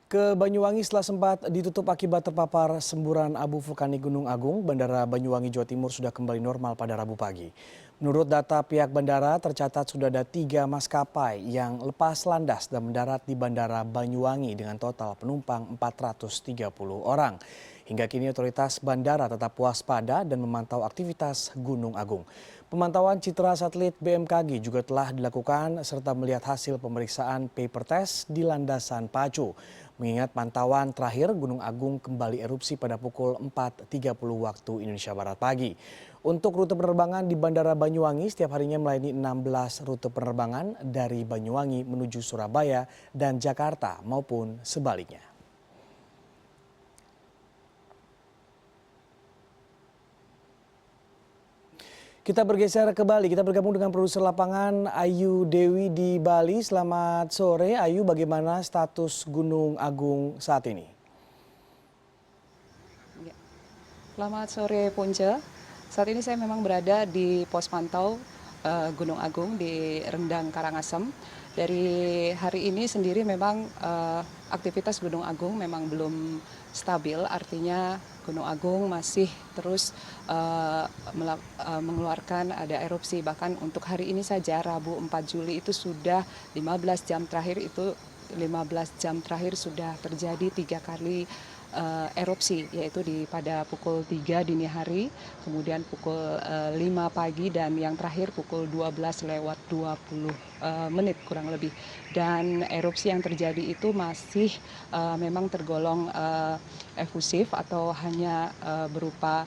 Ke Banyuwangi setelah sempat ditutup akibat terpapar semburan abu vulkanik Gunung Agung, Bandara Banyuwangi, Jawa Timur sudah kembali normal pada Rabu pagi. Menurut data pihak bandara, tercatat sudah ada 3 maskapai yang lepas landas dan mendarat di Bandara Banyuwangi dengan total penumpang 430 orang. Hingga kini otoritas bandara tetap waspada dan memantau aktivitas Gunung Agung. Pemantauan citra satelit BMKG juga telah dilakukan serta melihat hasil pemeriksaan paper test di landasan pacu. Mengingat pantauan terakhir Gunung Agung kembali erupsi pada pukul 4.30 waktu Indonesia Barat pagi. Untuk rute penerbangan di Bandara Banyuwangi setiap harinya melayani 16 rute penerbangan dari Banyuwangi menuju Surabaya dan Jakarta maupun sebaliknya. Kita bergeser ke Bali, kita bergabung dengan produser lapangan Ayu Dewi di Bali. Selamat sore Ayu, bagaimana status Gunung Agung saat ini? Selamat sore Punca. Saat ini saya memang berada di pos pantau Gunung Agung di Rendang Karangasem. Dari hari ini sendiri memang aktivitas Gunung Agung memang belum stabil, artinya Gunung Agung masih terus mengeluarkan ada erupsi. Bahkan untuk hari ini saja Rabu 4 Juli itu sudah 15 jam terakhir sudah terjadi 3 kali erupsi, yaitu pada pukul 3 dini hari, kemudian pukul 5 pagi, dan yang terakhir pukul 12:20 menit kurang lebih. Dan erupsi yang terjadi itu masih memang tergolong efusif atau hanya berupa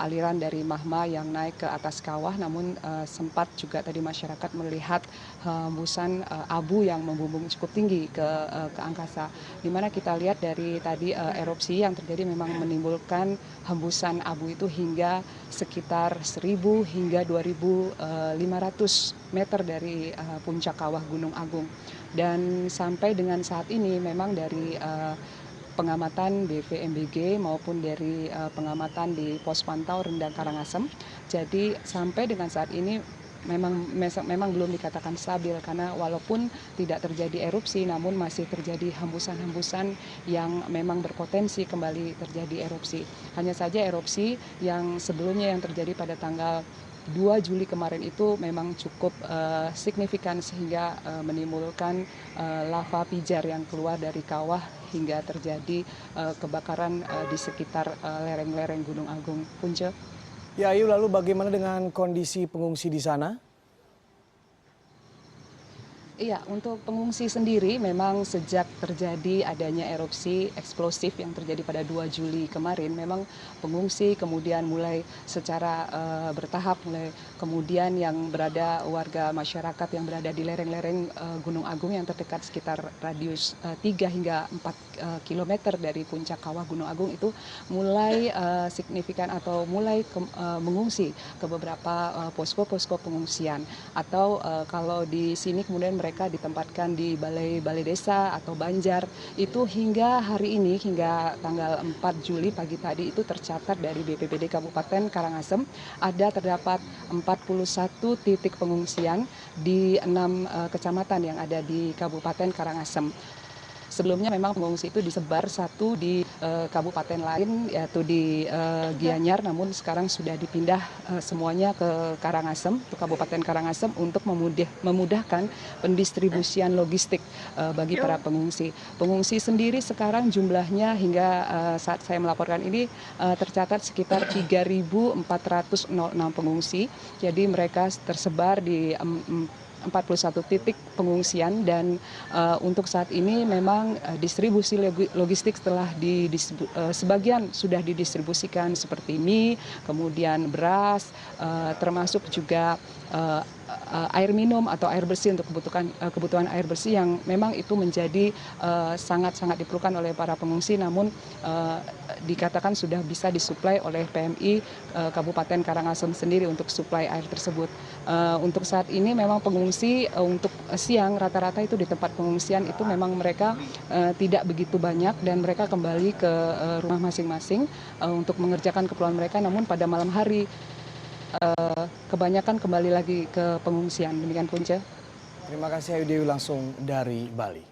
aliran dari magma yang naik ke atas kawah, namun sempat juga tadi masyarakat melihat hembusan abu yang membumbung cukup tinggi ke angkasa, di mana kita lihat dari tadi erupsi yang terjadi memang menimbulkan hembusan abu itu hingga sekitar 1.000 hingga 2.500 meter dari puncak kawah Gunung Agung. Dan sampai dengan saat ini memang dari pengamatan BVMBG maupun dari pengamatan di pos pantau Rendang Karangasem, jadi sampai dengan saat ini memang belum dikatakan stabil, karena walaupun tidak terjadi erupsi namun masih terjadi hembusan-hembusan yang memang berpotensi kembali terjadi erupsi. Hanya saja erupsi yang sebelumnya yang terjadi pada tanggal 2 Juli kemarin itu memang cukup signifikan sehingga menimbulkan lava pijar yang keluar dari kawah hingga terjadi kebakaran di sekitar lereng-lereng Gunung Agung. Punca. Ya Ayu, lalu bagaimana dengan kondisi pengungsi di sana? Iya, untuk pengungsi sendiri memang sejak terjadi adanya erupsi eksplosif yang terjadi pada 2 Juli kemarin, memang pengungsi kemudian mulai secara bertahap, mulai kemudian yang warga masyarakat yang berada di lereng-lereng Gunung Agung yang terdekat sekitar radius 3 hingga 4 kilometer dari puncak kawah Gunung Agung itu mulai signifikan atau mulai mengungsi ke beberapa posko-posko pengungsian, atau kalau di sini kemudian mereka ditempatkan di balai desa atau banjar. Itu hingga hari ini, hingga tanggal 4 Juli pagi tadi itu tercatat dari BPBD Kabupaten Karangasem terdapat 41 titik pengungsian di 6 kecamatan yang ada di Kabupaten Karangasem. Sebelumnya memang pengungsi itu disebar satu di kabupaten lain, yaitu di Gianyar, namun sekarang sudah dipindah semuanya ke Karangasem, ke Kabupaten Karangasem, untuk memudahkan pendistribusian logistik bagi para pengungsi. Pengungsi sendiri sekarang jumlahnya hingga saat saya melaporkan ini tercatat sekitar 3.406 pengungsi. Jadi mereka tersebar di 41 titik pengungsian, dan untuk saat ini memang distribusi logistik setelah sebagian sudah didistribusikan seperti mie, kemudian beras, termasuk juga air minum atau air bersih untuk kebutuhan air bersih yang memang itu menjadi sangat-sangat diperlukan oleh para pengungsi, namun dikatakan sudah bisa disuplai oleh PMI Kabupaten Karangasem sendiri untuk suplai air tersebut. Untuk saat ini memang pengungsi untuk siang rata-rata itu di tempat pengungsian itu memang mereka tidak begitu banyak, dan mereka kembali ke rumah masing-masing untuk mengerjakan keperluan mereka, namun pada malam hari kebanyakan kembali lagi ke pengungsian. Demikian Punca. Terima kasih Ayu Dewi langsung dari Bali.